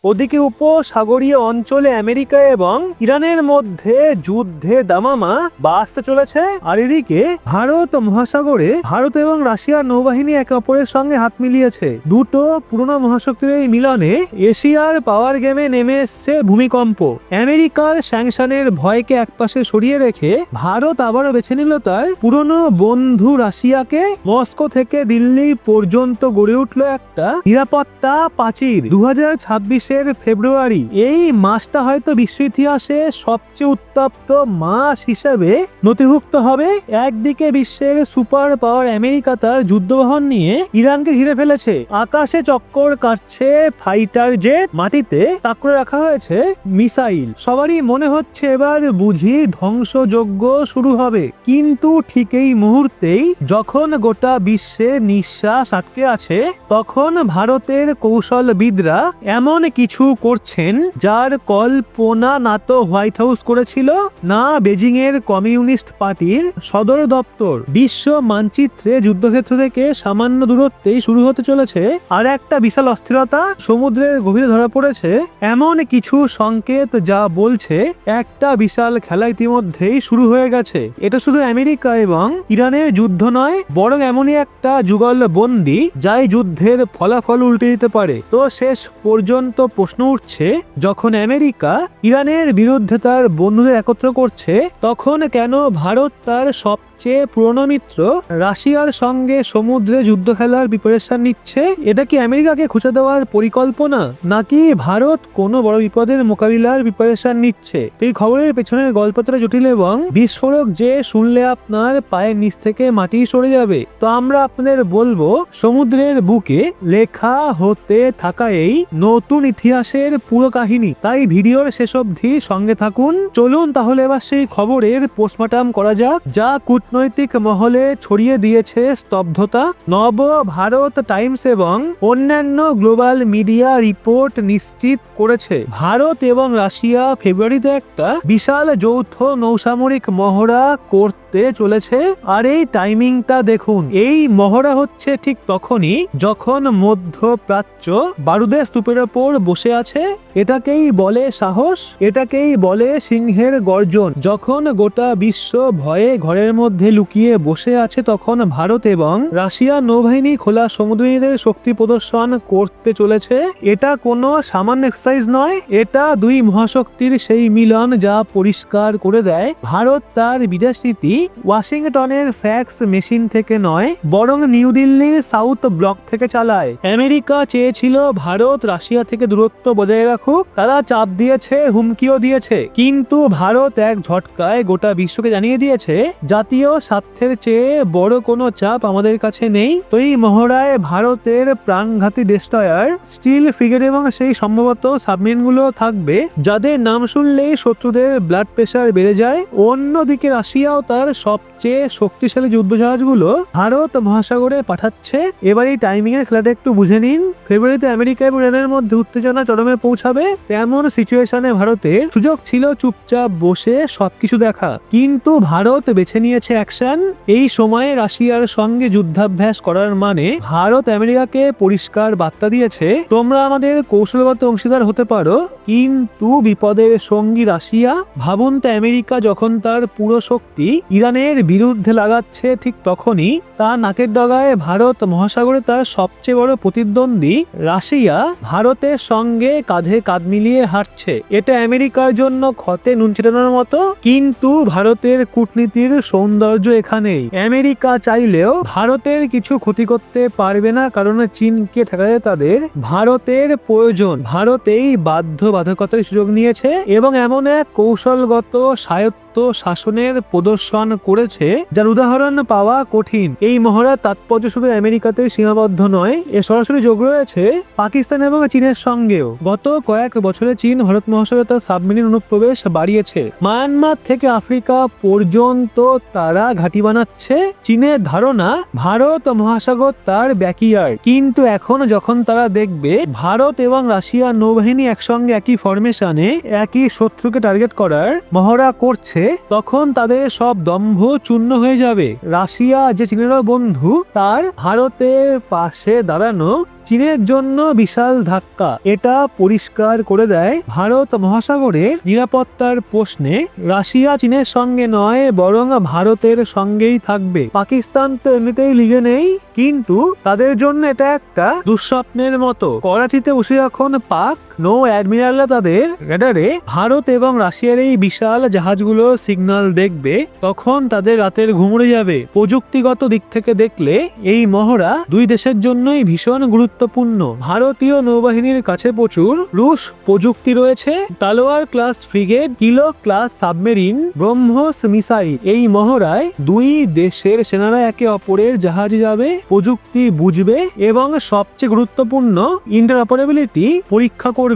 ওদিকে উপসাগরীয় অঞ্চলে আমেরিকা এবং ইরানের মধ্যে যুদ্ধে দামামা বাড়তে চলেছে। আর এদিকে ভারত মহাসাগরে ভারত এবং রাশিয়ার নৌবাহিনী একে অপরের সঙ্গে হাত মিলিয়েছে। দুটো পুরনো মহাশক্তির এই মিলনে এশিয়ার পাওয়ার গেমে নেমে এসছে ভূমিকম্প। আমেরিকার স্যাংশনের ভয়কে একপাশে সরিয়ে রেখে ভারত আবারও বেছে নিল তার পুরনো বন্ধু রাশিয়াকে। মস্কো থেকে দিল্লি পর্যন্ত গড়ে উঠল একটা নিরাপত্তা প্রাচীর। 2026-এর ফেব্রুয়ারি এই মাসটা হয়তো বিশ্ব ইতিহাসে সবচেয়ে উত্তপ্ত মাস হিসেবে নথিভুক্ত হবে। একদিকে বিশ্বের সুপার পাওয়ার আমেরিকা তার যুদ্ধবাহন নিয়ে ইরানকে ঘিরে ফেলেছে। আকাশে চক্কর কাটছে ফাইটার জেট, মাটিতে তাক করে রাখা হয়েছে মিসাইল। সবারই মনে হচ্ছে এবার বুঝি ধ্বংসযজ্ঞ শুরু হবে। কিন্তু ঠিক এই মুহূর্তেই যখন গোটা বিশ্বে নিঃশ্বাস আটকে আছে, তখন ভারতের কৌশলবিদরা এমন কিছু করছেন যার কল্পনা না তো হোয়াইট হাউস করেছিল, না বেজিং এর কমিউনিস্ট পার্টির সদর দপ্তর। বিশ্ব মানচিত্রে যুদ্ধক্ষেত্র থেকে সামান্য দূরত্বেই শুরু হতে চলেছে আর একটা বিশাল অস্থিরতা সমুদ্রের গভীরে ধরা পড়েছে। এমন কিছু সংকেত যা বলছে একটা বিশাল খেলা ইতিমধ্যেই শুরু হয়ে গেছে। এটা শুধু আমেরিকা এবং ইরানের যুদ্ধ নয়, বরং এমনই একটা যুগল বন্দী যাই যুদ্ধের ফলাফল উল্টে দিতে পারে। তো শেষ পর্যন্ত প্রশ্ন উঠছে, যখন আমেরিকা ইরানের বিরুদ্ধে তার বন্ধুদের একত্র করছে, তখন কেন ভারত তার সবচেয়ে পুরনো মিত্র রাশিয়ার সঙ্গে সমুদ্রে যুদ্ধ খেলার প্রিপারেশন নিচ্ছে? এটা কি আমেরিকাকে খুঁজে দেওয়ার পরিকল্পনা, নাকি ভারত কোনো বড় বিপদের মোকাবিলার প্রিপারেশন নিচ্ছে? এই খবরের পেছনের গল্পটা জটিল এবং বিস্ফোরক যে শুনলে আপনার পায়ের নিচ থেকে মাটি সরে যাবে। তো আমরা আপনাদের বলবো, সমুদ্রের বুকে লেখা হতে থাকা এই নতুন ইতিহাসের পুরো কাহিনী। তাই ভিডিওর শেষ অবধি সঙ্গে থাকুন। চলুন তাহলে এবার সেই খবরের পোস্টমর্টম করা যাক, যা কূটনৈতিক মহলে ছড়িয়ে দিয়েছে স্তব্ধতা। নব ভারত টাইমস এবং অন্যান্য গ্লোবাল মিডিয়া রিপোর্ট নিশ্চিত করেছে ভারত এবং রাশিয়া ফেব্রুয়ারিতে একটা বিশাল যৌথ নৌসামরিক মহড়া করতে চলেছে। আর এই টাইমিংটা দেখুন, এই মহড়া হচ্ছে ঠিক তখনই যখন মধ্যপ্রাচ্য বারুদের স্তূপের ওপর বসে আছে। এটাকেই বলে সাহস, এটাকেই বলে সিংহের গর্জন। যখন গোটা বিশ্ব ভয়ে ঘরের মধ্যে লুকিয়ে বসে আছে, তখন ভারত এবং রাশিয়া নৌবাহিনী খোলা সমুদ্রীদের শক্তি প্রদর্শন করতে চলেছে। এটা কোনো সামান্য এক্সারসাইজ নয়, এটা দুই মহাশক্তির সেই মিলন যা পরিষ্কার করে দেয় ভারত তার বিদেশ নীতি ওয়াশিংটনের ফ্যাক্স মেশিন থেকে নয়, বরং নিউ দিল্লির সাউথ ব্লক থেকে চালায়। আমেরিকা চেয়েছিল ভারত রাশিয়া থেকে দূরত্ব বজায় রাখুক, তারা চাপ দিয়েছে, হুমকিও দিয়েছে, কিন্তু ভারত এক ঝটকায় গোটা বিশ্বকে জানিয়ে দিয়েছে জাতীয় স্বার্থের চেয়ে বড় কোনো চাপ আমাদের কাছে নেই। তো এই মহড়ায় ভারতের প্রাণঘাতী ডেস্ট্রয়ার, স্টিল ফ্রিগেট এবং সেই সম্ভবত সাবমেরিনগুলো থাকবে যাদের নাম শুনলেই শত্রুদের ব্লাড প্রেশার বেড়ে যায়। অন্যদিকে রাশিয়াও তার সবচেয়ে শক্তিশালী যুদ্ধজাহাজগুলো ভারত মহাসাগরে পাঠাচ্ছে। এবার এই টাইমিং এর খেলাটা একটু বুঝে নিন। ফেব্রুয়ারিতে আমেরিকা এবং ইরানের মধ্যে উত্তেজনা চরমে পৌঁছাবে, তেমন সিচুয়েশনে ভারতের সুযোগ ছিল চুপচাপ বসে সবকিছু দেখা, কিন্তু ভারত বেছে নিয়েছে অ্যাকশন। এই সময়ে রাশিয়ার সঙ্গে যুদ্ধাভ্যাস করার মানে ভারত আমেরিকাকে পরিষ্কার বার্তা দিয়েছে, তোমরা আমাদের কৌশলগত অংশীদার হতে পারো, কিন্তু বিপদের সঙ্গী রাশিয়া। ভাবুন তো, আমেরিকা যখন তার পুরো শক্তি ইরানের বিরুদ্ধে লাগাচ্ছে, ঠিক তখনই তার নাকের ডগায় ভারত মহাসাগরে তার সবচেয়ে বড় প্রতিদ্বন্দ্বী রাশিয়া ভারতের সঙ্গে কাঁধে কাঁধ মিলিয়ে হাঁটছে। এটা আমেরিকার জন্য ক্ষতে নুন ছিটানোর মতো, কিন্তু ভারতের কূটনীতির সৌন্দর্য এখানেই। আমেরিকা চাইলেও ভারতের কিছু ক্ষতি করতে পারবে না, কারণ চীনকে ঠেকাতে তাদের ভারতের প্রয়োজন। ভারত এই বাধ্যবাধকতার সুযোগ নিয়েছে এবং এমন এক কৌশলগত স্বায়ত্ত শাসনের প্রদর্শন করেছে যার উদাহরণ পাওয়া কঠিন। এই মহড়ার তাৎপর্য শুধু আমেরিকাতে সীমাবদ্ধ নয়, এ সরাসরি যোগ রয়েছে পাকিস্তান এবং চীনের সঙ্গেও। গত কয়েক বছরে চীন ভারত মহাসাগরে তার সাবমেরিন অনুপ্রবেশ বাড়িয়েছে। মায়ানমার থেকে আফ্রিকা পর্যন্ত তারা ঘাঁটি বানাচ্ছে। চীনের ধারণা ভারত মহাসাগর তার ব্যাকইয়ার্ড, কিন্তু এখন যখন তারা দেখবে ভারত এবং রাশিয়ার নৌবাহিনী একসঙ্গে একই ফরমেশনে একই শত্রুকে টার্গেট করার মহড়া করছে, তখন তাদের সব দম্ভ চূর্ণ হয়ে যাবে। রাশিয়া যে চীনেরও বন্ধু, তার ভারতের পাশে দাঁড়ানো চীনের জন্য বিশাল ধাক্কা। এটা পরিষ্কার করে দেয় ভারত মহাসাগরের নিরাপত্তার প্রশ্নে রাশিয়া চীনের সঙ্গে নয় বরং ভারতের সঙ্গেই থাকবে। পাকিস্তান তো এমনিতেই লিগে নেই, কিন্তু তাদের জন্য এটা একটা দুঃস্বপ্নের মতো। করাচিতে বসে যখন পাক নৌ অ্যাডমিরালরা তাদের রেডারে ভারত এবং রাশিয়ার এই বিশাল জাহাজগুলো সিগন্যাল দেখবে, তখন তাদের রাতের ঘুম উড়ে যাবে। প্রযুক্তিগত দিক থেকে দেখলে এই মহড়া দুই দেশের জন্যই ভীষণ গুরুত্বপূর্ণ। ভারতীয় নৌবাহিনীর কাছে প্রচুর রুশ প্রযুক্তি রয়েছে, Talwar class frigate, kilo class submarine, BrahMos missile. এই মহড়ায় দুই দেশের সেনারা একে অপরের জাহাজে যাবে, প্রযুক্তি বুঝবে এবং সবচেয়ে গুরুত্বপূর্ণ ইন্টারঅপারেবিলিটি পরীক্ষা করবে।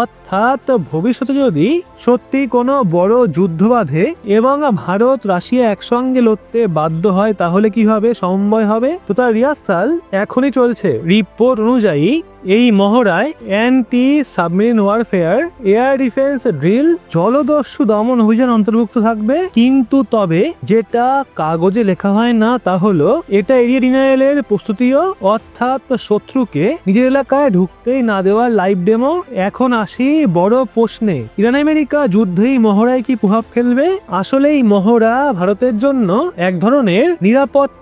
অর্থাৎ ভবিষ্যতে যদি সত্যি কোনো বড় যুদ্ধ বাঁধে এবং ভারত রাশিয়া একসঙ্গে লড়তে বাধ্য হয়, তাহলে কিভাবে সমন্বয় হবে? তো তার রিহার্সাল এখনই চলছে। রিপোর্ট অনুযায়ী এই মহড়ায় anti submarine warfare, air defence drill, জলদস্যু দমন অভিযান অন্তর্ভুক্ত থাকবে। কিন্তু তবে যেটা কাগজে লেখা হয় না তা হলো এটা এরিয়া ডিনায়ালের প্রস্তুতিও, অর্থাৎ শত্রুকে নিজের এলাকায় ঢুকতেই না দেওয়ার লাইভ ডেমো। এখন আসি বড় প্রশ্নে, ইরান আমেরিকা যুদ্ধেই মহড়ায় কি প্রভাব ফেলবে? আসলে এই মহড়া ভারতের জন্য এক ধরনের নিরাপত্তা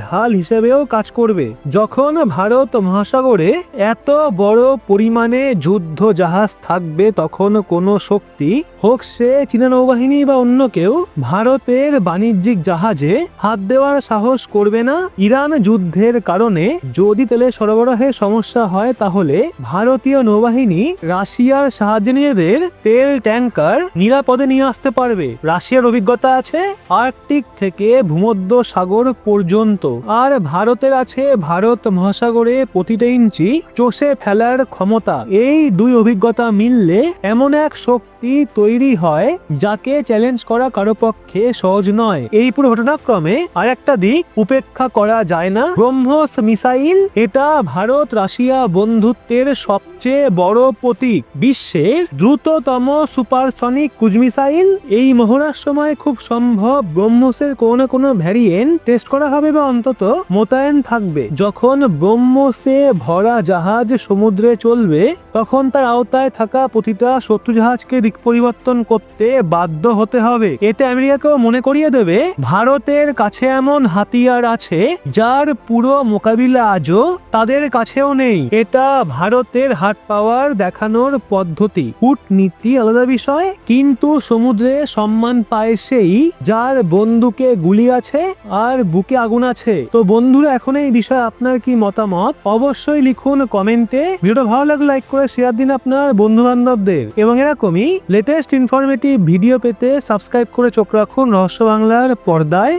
ঢাল হিসেবেও কাজ করবে। যখন ভারত মহাসাগরে এত বড় পরিমাণে যুদ্ধ জাহাজ থাকবে, তখন কোনো শক্তি, হোক সে চীনা নৌবাহিনী বা অন্য কেউ, ভারতের বাণিজ্যিক জাহাজে হাত দেওয়ার সাহস করবে না। ইরান যুদ্ধের কারণে যদি তেলের সরবরাহে সমস্যা হয়, তাহলে ভারতীয় নৌবাহিনী রাশিয়ার সাহায্যে নিজেদের তেল ট্যাঙ্কার নিরাপদে নিয়ে আসতে পারবে। রাশিয়ার অভিজ্ঞতা আছে আর্কটিক থেকে ভূমধ্য সাগর পর্যন্ত, আর ভারতের আছে ভারত মহাসাগরে প্রতিটা ইঞ্চি চষে ফেলার ক্ষমতা। এই দুই অভিজ্ঞতা মিললে এমন এক শক্তি তৈরি হয় যাকে চ্যালেঞ্জ করা কারো পক্ষে সহজ নয়। এই পুরো ঘটনাক্রমে আর একটা দিক উপেক্ষা করা যায় না, ব্রহ্মস মিসাইল। এটা ভারত রাশিয়া বন্ধুত্বের সবচেয়ে বড় প্রতীক, বিশ্বের দ্রুততম সুপারসনিক ক্রুজ মিসাইল। এই মহড়ার সময় খুব সম্ভব ব্রহ্মসের কোনো কোনো ভ্যারিয়েন্ট টেস্ট করা হবে বা অন্তত মোতায়েন থাকবে। যখন ব্রহ্মসে ভরা জাহাজ সমুদ্রে চলবে, তখন তার আওতায় থাকা প্রতিটা শত্রু জাহাজকে দিক পরিবর্তন করতে বাধ্য হতে হবে। এতে আমেরিকাকেও মনে করিয়ে দেবে ভারতের কাছে এমন হাতিয়ার আছে যার পুরো মোকাবিলা আজও তাদের কাছেও নেই। এটা ভারতের হার্ড পাওয়ার দেখানোর পদ্ধতি। কূটনীতি আলাদা বিষয়, কিন্তু সমুদ্রে সম্মান পায় সেই যার বন্দুকে গুলি আছে আর বুকে আগুন আছে। তো বন্ধুরা, এখন এই বিষয়ে আপনার কি মতামত অবশ্যই লিখুন কমেন্টে। ভিডিওটা ভালো লাগলে লাইক করে শেয়ার দিন আপনার বন্ধু বান্ধবদের, এবং এরকমই লেটেস্ট ইনফরমেটিভ ভিডিও পেতে সাবস্ক্রাইব করে চোখ রাখুন রহস্য বাংলার পর্দায়।